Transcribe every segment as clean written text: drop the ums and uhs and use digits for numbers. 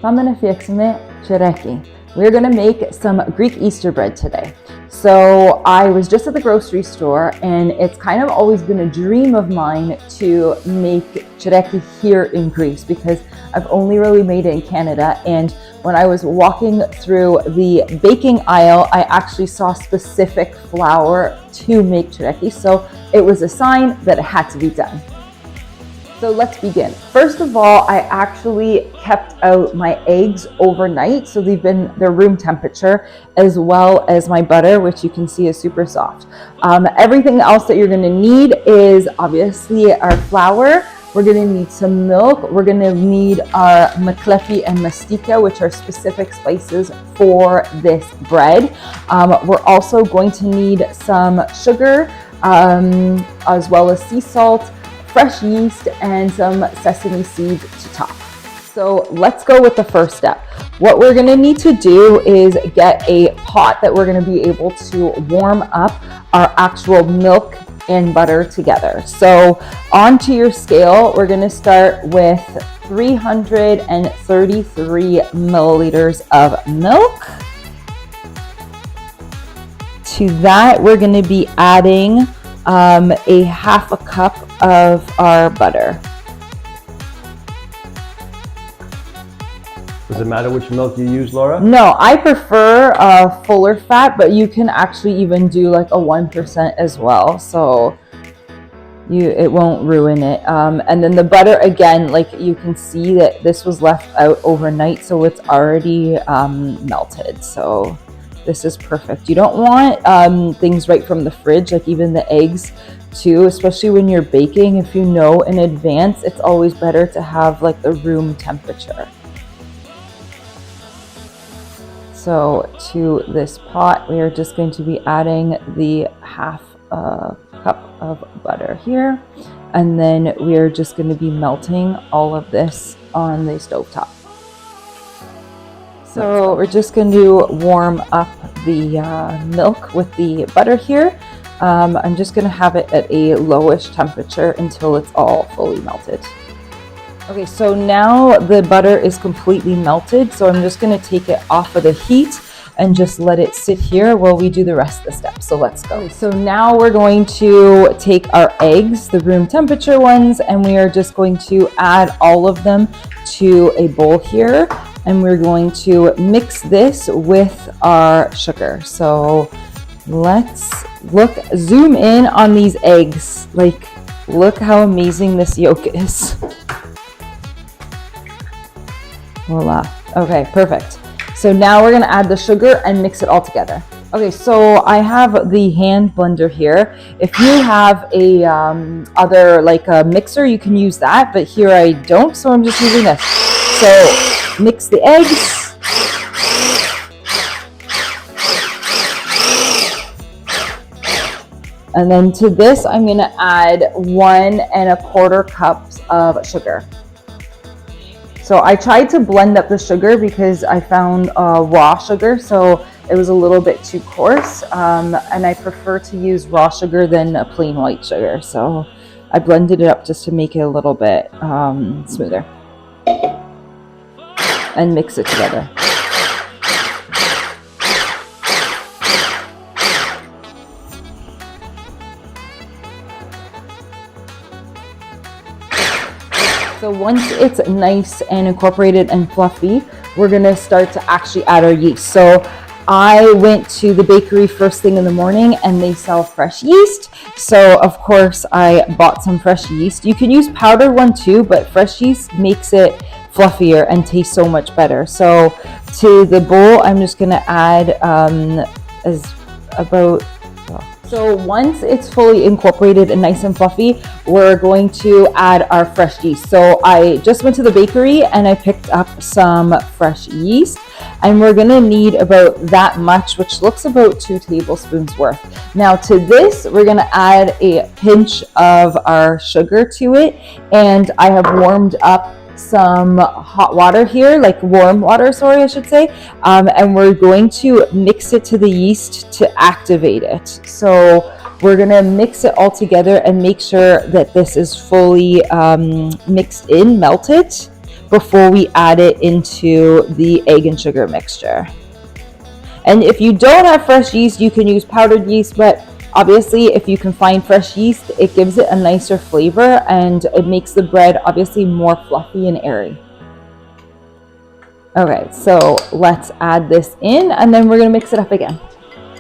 Tsourekia. We're gonna make some Greek Easter bread today. So I was just at the grocery store, and it's kind of always been a dream of mine to make Tsourekia here in Greece because I've only really made it in Canada. And when I was walking through the baking aisle, I actually saw specific flour to make Tsourekia. So it was a sign that it had to be done. So let's begin. First of all, I actually kept out my eggs overnight. So they're room temperature, as well as my butter, which you can see is super soft. Everything else that you're gonna need is obviously our flour. We're gonna need some milk. We're gonna need our fluffiest and mastika, which are specific spices for this bread. We're also going to need some sugar, as well as sea salt, fresh yeast, and some sesame seeds to top. So let's go with the first step. What we're gonna need to do is get a pot that we're gonna be able to warm up our actual milk and butter together. So onto your scale, we're gonna start with 333 milliliters of milk. To that, we're gonna be adding a half a cup of our butter. Does it matter which milk you use, Laura? No, I prefer fuller fat, but you can actually even do like a 1% as well. So it won't ruin it. And then the butter, again, like you can see that this was left out overnight, so it's already melted. So this is perfect. You don't want things right from the fridge, like even the eggs too, especially when you're baking. If you know in advance, it's always better to have like the room temperature. So to this pot, we are just going to be adding the half cup of butter here. And then we are just going to be melting all of this on the stovetop. So we're just going to warm up the milk with the butter here. I'm just going to have it at a lowish temperature until it's all fully melted. Okay, so now the butter is completely melted, so I'm just going to take it off of the heat and just let it sit here while we do the rest of the steps. So let's go. So now we're going to take our eggs, the room temperature ones, and we are just going to add all of them to a bowl here. And we're going to mix this with our sugar. So let's zoom in on these eggs. Like, look how amazing this yolk is. Voila. Okay, perfect. So now we're gonna add the sugar and mix it all together. Okay, so I have the hand blender here. If you have a other like a mixer, you can use that, but here I don't, so I'm just using this. So mix the eggs. And then to this, I'm gonna add 1 1/4 cups of sugar. So I tried to blend up the sugar because I found raw sugar, so it was a little bit too coarse. And I prefer to use raw sugar than a plain white sugar. So I blended it up just to make it a little bit smoother. And mix it together. So once it's nice and incorporated and fluffy, we're gonna start to actually add our yeast. So I went to the bakery first thing in the morning and they sell fresh yeast. So of course I bought some fresh yeast. You can use powdered one too, but fresh yeast makes it fluffier and tastes so much better. So to the bowl, I'm just gonna add So once it's fully incorporated and nice and fluffy, we're going to add our fresh yeast. So I just went to the bakery and I picked up some fresh yeast, and we're gonna need about that much, which looks about 2 tablespoons worth. Now to this, we're gonna add a pinch of our sugar to it, and I have warmed up some hot water here, like warm water, sorry, I should say. And we're going to mix it to the yeast to activate it. So we're gonna mix it all together and make sure that this is fully mixed in, melted before we add it into the egg and sugar mixture. And if you don't have fresh yeast, you can use powdered yeast, but obviously if you can find fresh yeast, it gives it a nicer flavor and it makes the bread obviously more fluffy and airy. Okay, so let's add this in and then we're gonna mix it up again.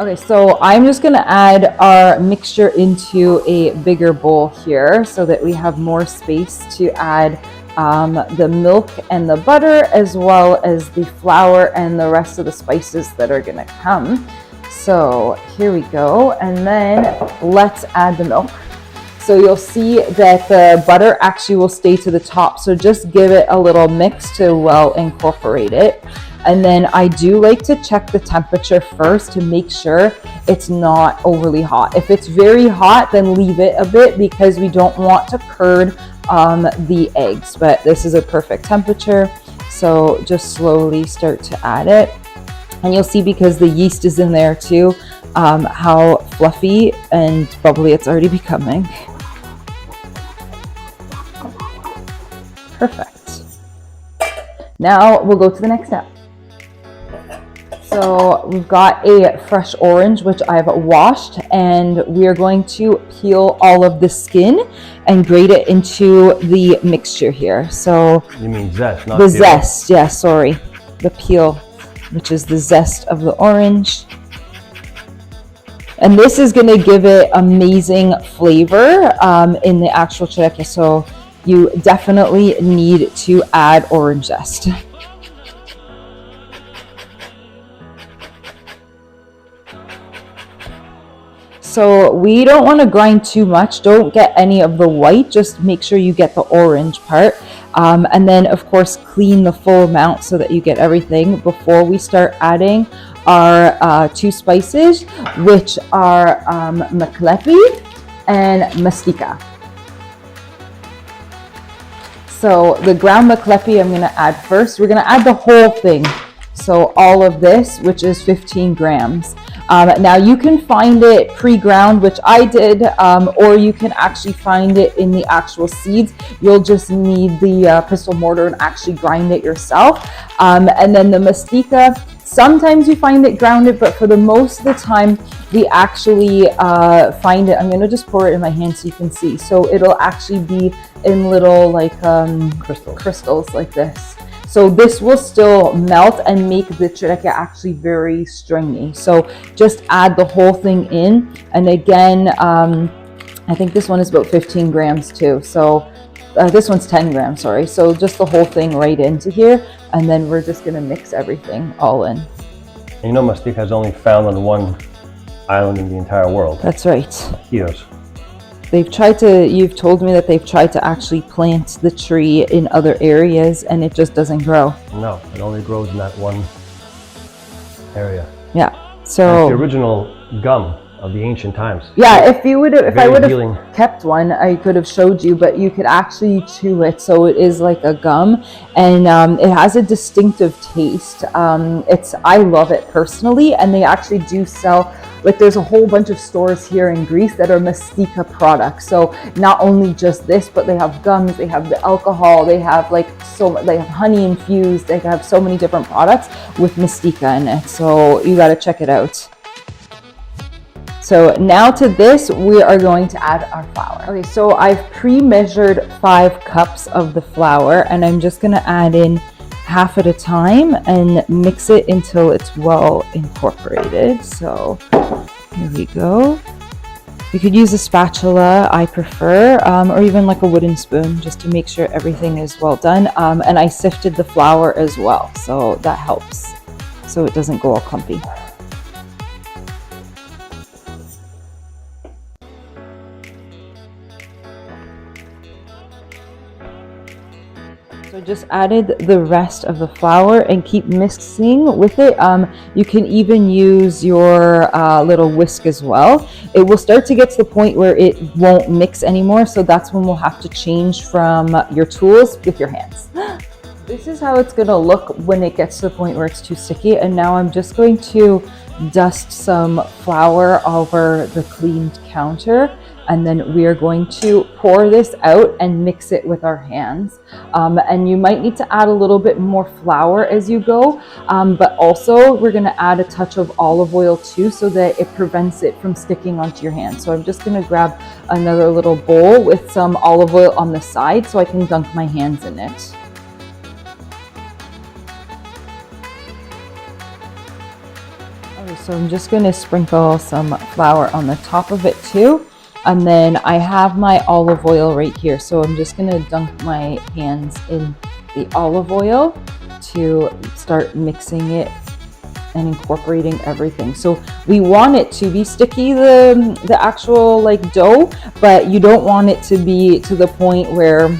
Okay, so I'm just gonna add our mixture into a bigger bowl here so that we have more space to add the milk and the butter, as well as the flour and the rest of the spices that are gonna come. So here we go, and then let's add the milk. So you'll see that the butter actually will stay to the top, so just give it a little mix to well incorporate it. And then I do like to check the temperature first to make sure it's not overly hot. If it's very hot, then leave it a bit because we don't want to curd the eggs, but this is a perfect temperature. So just slowly start to add it. And you'll see, because the yeast is in there too, how fluffy and bubbly it's already becoming. Perfect. Now we'll go to the next step. So we've got a fresh orange, which I've washed, and we are going to peel all of the skin and grate it into the mixture here. So You mean zest, not the peel. zest, yeah, sorry. The peel, which is the zest of the orange. And this is gonna give it amazing flavor in the actual Tsourekia. So you definitely need to add orange zest. So we don't want to grind too much. Don't get any of the white. Just make sure you get the orange part. And then, of course, clean the full amount so that you get everything before we start adding our two spices, which are maklepi and mastika. So the ground maklepi I'm going to add first. We're going to add the whole thing. So all of this, which is 15 grams. Now you can find it pre-ground, which I did, or you can actually find it in the actual seeds. You'll just need the pestle mortar and actually grind it yourself. And then the mastika, sometimes you find it grounded, but for the most of the time, we actually find it. I'm going to just pour it in my hand so you can see. So it'll actually be in little like crystals like this. So this will still melt and make the Tsourekia actually very stringy. So just add the whole thing in. And again, I think this one is about 15 grams too. So this one's 10 grams, sorry. So just the whole thing right into here. And then we're just gonna mix everything all in. And you know mastika is only found on one island in the entire world. That's right. Kios. They've tried to, you've told me that they've tried to actually plant the tree in other areas and it just doesn't grow. No, it only grows in that one area. Yeah, And so. it's the original gum of the ancient times. Yeah, if I would healing. have kept one, I could have showed you, but you could actually chew it. So it is like a gum, and it has a distinctive taste. I love it personally, and they actually do sell, like there's a whole bunch of stores here in Greece that are mastika products. So not only just this, but they have gums, they have the alcohol, they have they have honey infused, they have so many different products with mastika in it. So you got to check it out. So now to this, we are going to add our flour. Okay, so I've pre-measured 5 cups of the flour, and I'm just gonna add in half at a time and mix it until it's well incorporated. So here we go. You could use a spatula, I prefer, or even like a wooden spoon, just to make sure everything is well done. And I sifted the flour as well, so that helps, so it doesn't go all clumpy. So just added the rest of the flour and keep mixing with it. You can even use your little whisk as well. It will start to get to the point where it won't mix anymore. So that's when we'll have to change from your tools with your hands. This is how it's gonna look when it gets to the point where it's too sticky. And now I'm just going to dust some flour over the cleaned counter. and then we are going to pour this out and mix it with our hands. And you might need to add a little bit more flour as you go, but also we're going to add a touch of olive oil too, so that it prevents it from sticking onto your hands. So I'm just going to grab another little bowl with some olive oil on the side so I can dunk my hands in it. Okay, so I'm just going to sprinkle some flour on the top of it too. And then I have my olive oil right here. So I'm just going to dunk my hands in the olive oil to start mixing it and incorporating everything. So we want it to be sticky, the actual like dough, but you don't want it to be to the point where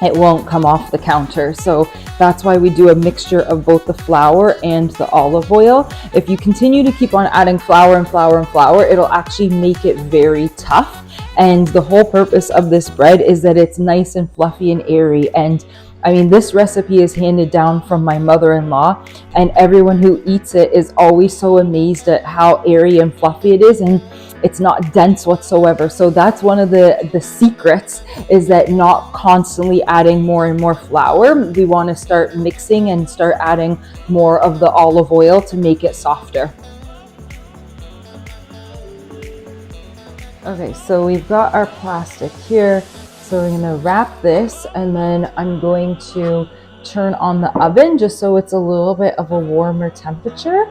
it won't come off the counter. So that's why we do a mixture of both the flour and the olive oil. If you continue to keep on adding flour and flour and flour, it'll actually make it very tough. And the whole purpose of this bread is that it's nice and fluffy and airy. And I mean, this recipe is handed down from my mother-in-law, and everyone who eats it is always so amazed at how airy and fluffy it is, and it's not dense whatsoever. So that's one of the secrets, is that not constantly adding more and more flour. We want to start mixing and start adding more of the olive oil to make it softer. Okay, so we've got our plastic here. So we're going to wrap this, and then I'm going to turn on the oven just so it's a little bit of a warmer temperature.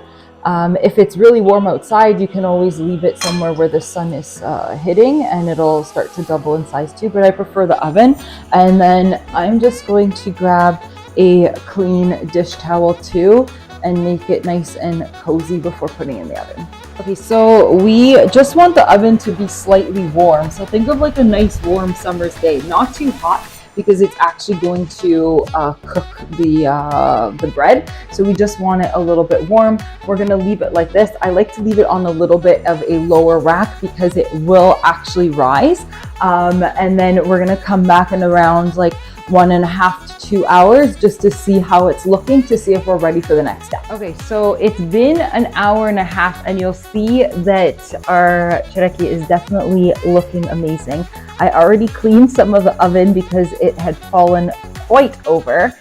If it's really warm outside, you can always leave it somewhere where the sun is hitting, and it'll start to double in size too, but I prefer the oven. And then I'm just going to grab a clean dish towel too and make it nice and cozy before putting it in the oven. Okay, so we just want the oven to be slightly warm. So think of like a nice warm summer's day, not too hot, because it's actually going to cook the bread. So we just want it a little bit warm. We're gonna leave it like this. I like to leave it on a little bit of a lower rack because it will actually rise. And then we're gonna come back in around like 1.5 to 2 hours just to see how it's looking, to see if we're ready for the next step. Okay, so it's been 1.5 hours, and you'll see that our Tsourekia is definitely looking amazing. I already cleaned some of the oven because it had fallen quite over,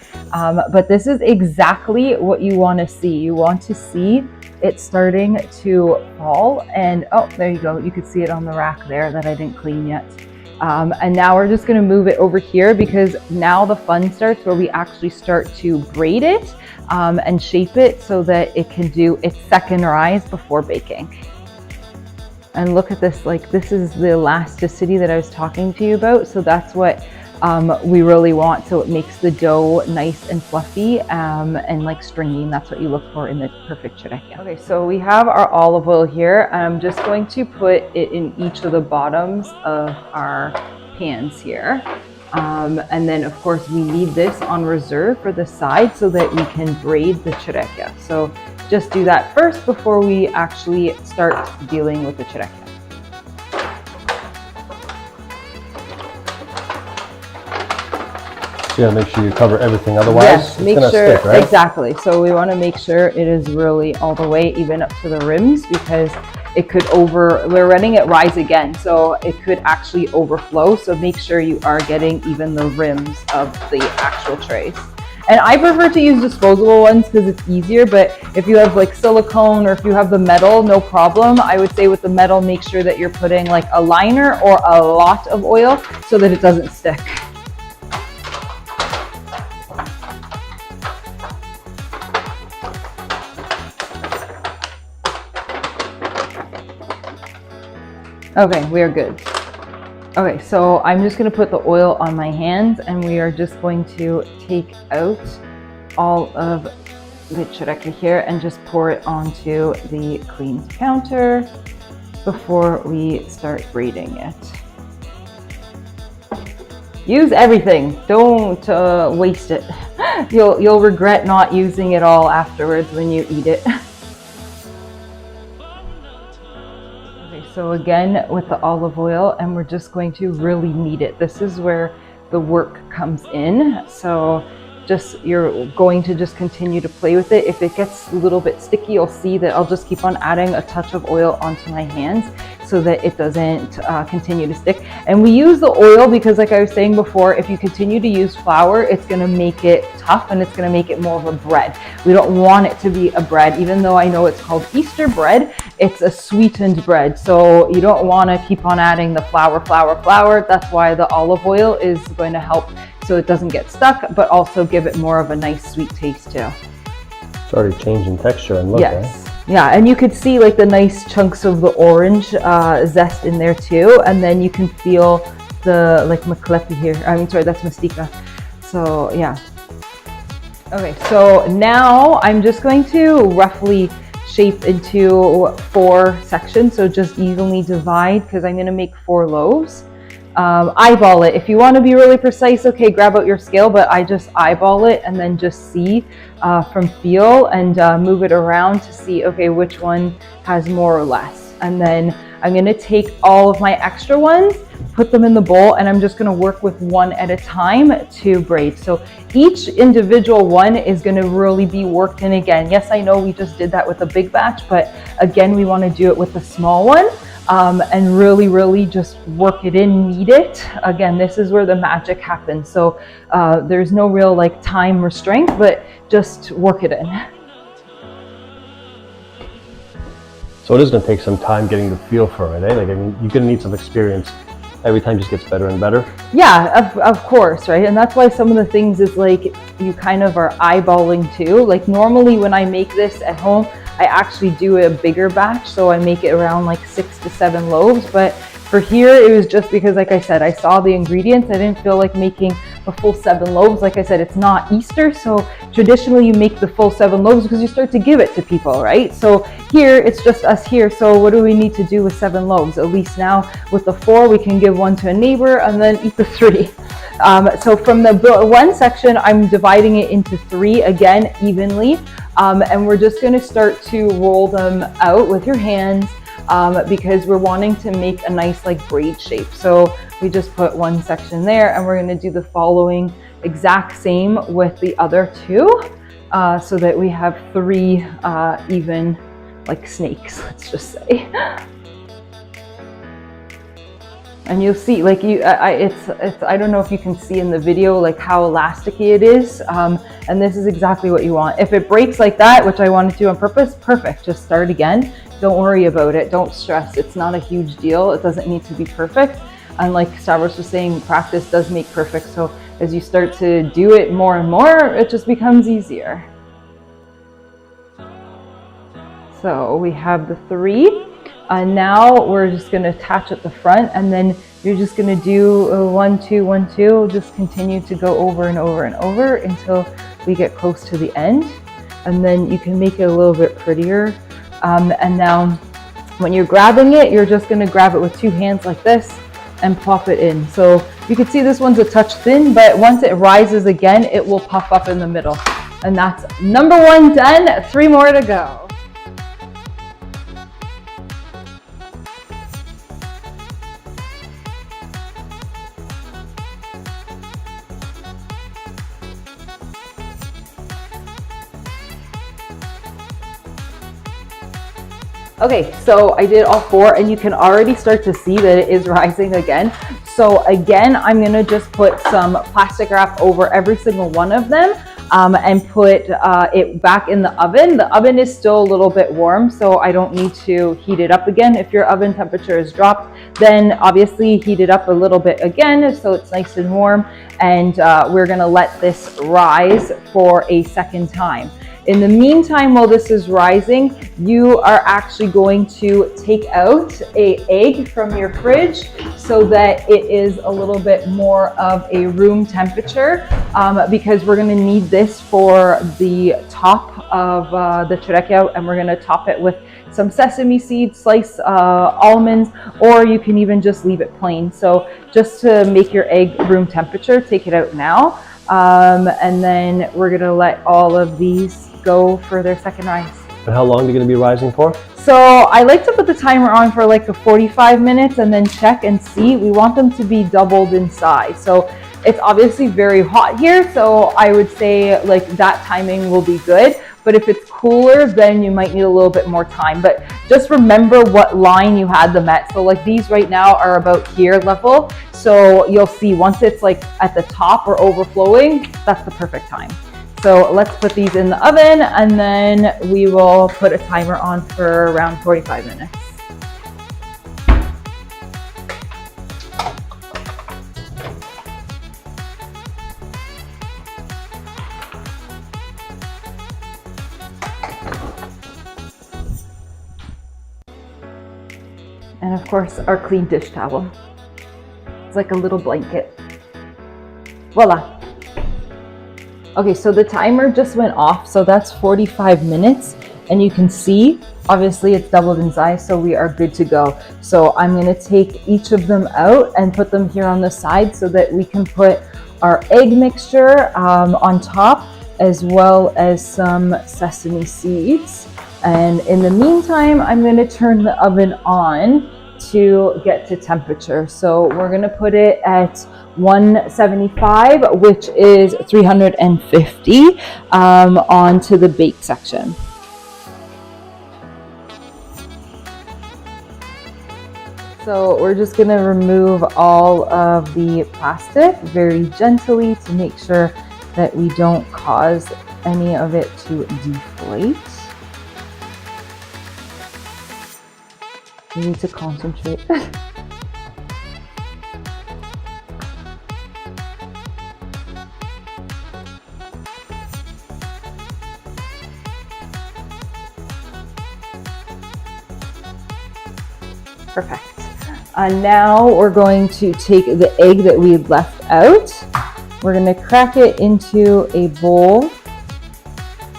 but this is exactly what you want to see. You want to see it starting to fall, and oh, there you go. You could see it on the rack there that I didn't clean yet. And now we're just going to move it over here, because now the fun starts, where we actually start to braid it and shape it so that it can do its second rise before baking. And look at this, like this is the elasticity that I was talking to you about. So that's what we really want. So it makes the dough nice and fluffy and like stringy. That's what you look for in the perfect Tsourekia. Okay, so we have our olive oil here. I'm just going to put it in each of the bottoms of our pans here. And then of course we need this on reserve for the side so that we can braid the Tsourekia. So just do that first before we actually start dealing with the Tsourekia. You gotta make sure you cover everything, otherwise yes, it's gonna stick, right? Exactly. So we want to make sure it is really all the way, even up to the rims, because it could we're letting it rise again, so it could actually overflow. So make sure you are getting even the rims of the actual trays. And I prefer to use disposable ones because it's easier, but if you have like silicone or if you have the metal, no problem. I would say with the metal, make sure that you're putting like a liner or a lot of oil so that it doesn't stick. Okay, we are good. Okay, so I'm just gonna put the oil on my hands, and we are just going to take out all of the Tsourekia here and just pour it onto the cleaned counter before we start braiding it. Use everything, don't waste it. You'll regret not using it all afterwards when you eat it. So again, with the olive oil, and we're just going to really knead it. This is where the work comes in. So you're going to just continue to play with it. If it gets a little bit sticky, you'll see that I'll just keep on adding a touch of oil onto my hands so that it doesn't continue to stick. And we use the oil because, like I was saying before, if you continue to use flour, it's going to make it tough and it's going to make it more of a bread. We don't want it to be a bread, even though I know it's called Easter bread. It's a sweetened bread, so you don't want to keep on adding the flour. That's why the olive oil is going to help so it doesn't get stuck, but also give it more of a nice sweet taste too. It's already changing texture and look. Yes. Yeah, and you could see like the nice chunks of the orange zest in there too, and then you can feel the like maklepi here. That's mastika. So yeah. Okay, so now I'm just going to roughly shape into 4 sections, so just evenly divide because I'm going to make 4 loaves. Eyeball it. If you want to be really precise, okay, grab out your scale, but I just eyeball it and then just see from feel and move it around to see, okay, which one has more or less. And then I'm going to take all of my extra ones, put them in the bowl, and I'm just going to work with one at a time to braid. So each individual one is going to really be worked in again. Yes, I know we just did that with a big batch, but again, we want to do it with the small one. And really just work it in, knead it. Again, this is where the magic happens. So there's no real like time restraint, but just work it in. So it is going to take some time getting the feel for it, eh? Like, I mean, you're going to need some experience. Every time just gets better and better. Yeah, of course, right? And that's why some of the things is like you kind of are eyeballing too. Like normally when I make this at home, I actually do a bigger batch, so I make it around like 6 to 7 loaves. But for here, it was just because, like I said, I saw the ingredients. I didn't feel like making a full 7 loaves. Like I said, it's not Easter, so traditionally you make the full 7 loaves because you start to give it to people, right? So here, it's just us here. So what do we need to do with 7 loaves? At least now with the 4, we can give one to a neighbor and then eat the 3. So from the one section, I'm dividing it into 3 again, evenly. And we're just going to start to roll them out with your hands because we're wanting to make a nice like braid shape. So we just put one section there, and we're going to do the following exact same with the other 2 so that we have 3 even like snakes, let's just say. And you'll see, like I don't know if you can see in the video like how elasticy it is, and this is exactly what you want. If it breaks like that, which I wanted to on purpose, perfect. Just start again. Don't worry about it. Don't stress. It's not a huge deal. It doesn't need to be perfect. And like Stavros was saying, practice does make perfect. So as you start to do it more and more, it just becomes easier. So we have the 3. Now we're just going to attach at the front, and then you're just going to do 1, 2, 1, 2. Just continue to go over and over and over until we get close to the end, and then you can make it a little bit prettier. And now when you're grabbing it, you're just going to grab it with 2 hands like this and plop it in. So you can see this one's a touch thin, but once it rises again, it will puff up in the middle. And that's number 1 done. 3 more to go. Okay, so I did all 4, and you can already start to see that it is rising again. So again, I'm gonna just put some plastic wrap over every single one of them and put it back in the oven. The oven is still a little bit warm, so I don't need to heat it up again. If your oven temperature is dropped, then obviously heat it up a little bit again so it's nice and warm. And we're gonna let this rise for a second time. In the meantime, while this is rising, you are actually going to take out an egg from your fridge so that it is a little bit more of a room temperature because we're going to need this for the top of the Tsourekia, and we're going to top it with some sesame seeds, sliced almonds, or you can even just leave it plain. So just to make your egg room temperature, take it out now. And then we're going to let all of these go for their second rise. And how long are you going to be rising for? So I like to put the timer on for like 45 minutes and then check and see. We want them to be doubled in size. So It's obviously very hot here, so I would say like that timing will be good. But if it's cooler, then you might need a little bit more time. But just remember what line you had them at. So like these right now are about here level. So you'll see once it's like at the top or overflowing, that's the perfect time. So let's put these in the oven, and then we will put a timer on for around 45 minutes. And of course, our clean dish towel. It's like a little blanket. Voila. Okay, so the timer just went off, so that's 45 minutes. And you can see, obviously it's doubled in size, so we are good to go. So I'm gonna take each of them out and put them here on the side so that we can put our egg mixture on top, as well as some sesame seeds. And in the meantime, I'm going to turn the oven on to get to temperature. So we're going to put it at 175, which is 350, onto the bake section. So we're just going to remove all of the plastic very gently to make sure that we don't cause any of it to deflate. You need to concentrate. Perfect. And now we're going to take the egg that we left out. We're going to crack it into a bowl.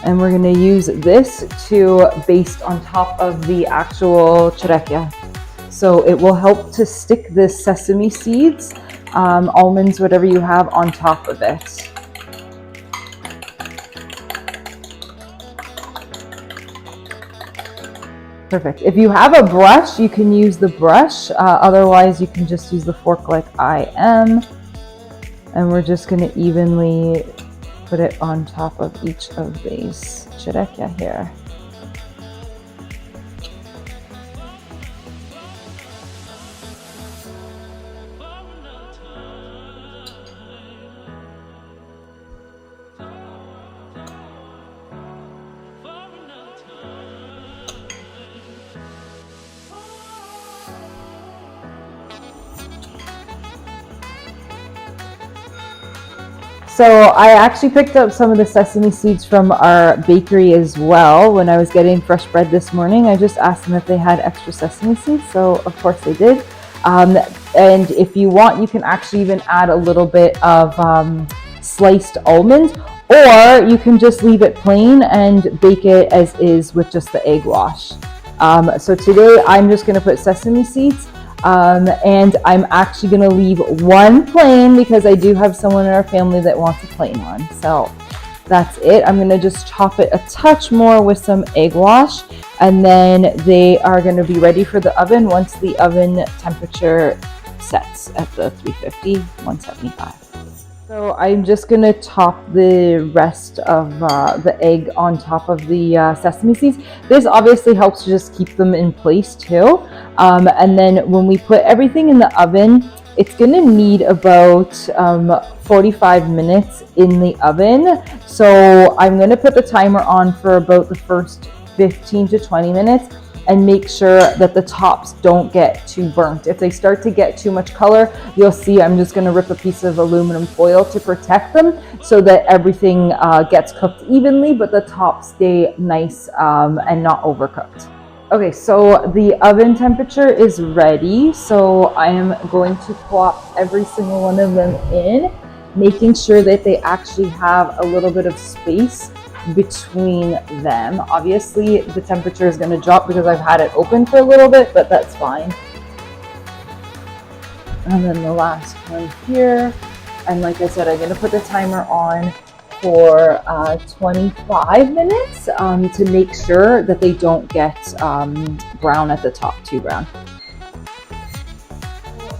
And we're going to use this to baste on top of the actual Tsourekia. So it will help to stick the sesame seeds, almonds, whatever you have on top of it. Perfect. If you have a brush, you can use the brush. Otherwise, you can just use the fork like I am. And we're just going to evenly put it on top of each of these Tsourekia here. So I actually picked up some of the sesame seeds from our bakery as well. When I was getting fresh bread this morning, I just asked them if they had extra sesame seeds. So of course they did. And if you want, you can actually even add a little bit of sliced almonds, or you can just leave it plain and bake it as is with just the egg wash. So today I'm just gonna put sesame seeds. And I'm actually going to leave one plain because I do have someone in our family that wants a plain one. So that's it. I'm going to just chop it a touch more with some egg wash, and then they are going to be ready for the oven once the oven temperature sets at the 350, 175. So I'm just going to top the rest of the egg on top of the sesame seeds. This obviously helps to just keep them in place too. And then when we put everything in the oven, it's going to need about 45 minutes in the oven. So I'm going to put the timer on for about the first 15 to 20 minutes. And make sure that the tops don't get too burnt. If they start to get too much color, you'll see I'm just gonna rip a piece of aluminum foil to protect them so that everything gets cooked evenly, but the tops stay nice and not overcooked. Okay, so the oven temperature is ready. So I am going to plop every single one of them in, making sure that they actually have a little bit of space between them. Obviously the temperature is going to drop because I've had it open for a little bit, but that's fine. And then the last one here, and like I said, I'm going to put the timer on for 25 minutes to make sure that they don't get brown at the top, too brown.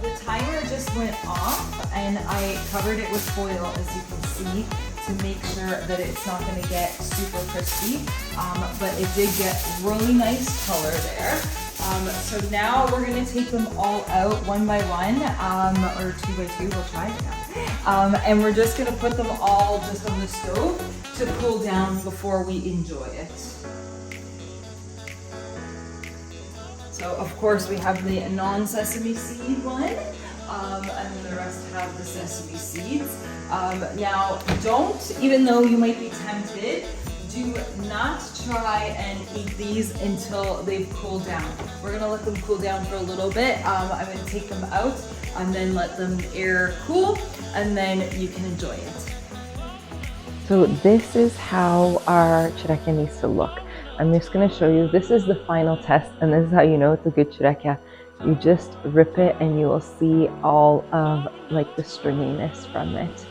The timer just went off and I covered it with foil, as you can see, to make sure that it's not going to get super crispy, but it did get really nice color there. So now we're going to take them all out one by one, or two by two, we'll try it now. And we're just going to put them all just on the stove to cool down before we enjoy it. So of course we have the non-sesame seed one, and then the rest have the sesame seeds. Now don't, even though you might be tempted, do not try and eat these until they've cooled down. We're gonna let them cool down for a little bit. I'm gonna take them out and then let them air cool, and then you can enjoy it. So this is how our Tsourekia needs to look. I'm just gonna show you, this is the final test, and this is how you know it's a good Tsourekia. You just rip it and you will see all of like the stringiness from it.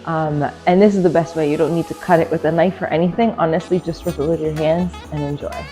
And this is the best way. You don't need to cut it with a knife or anything. Honestly, just rip it with your hands and enjoy.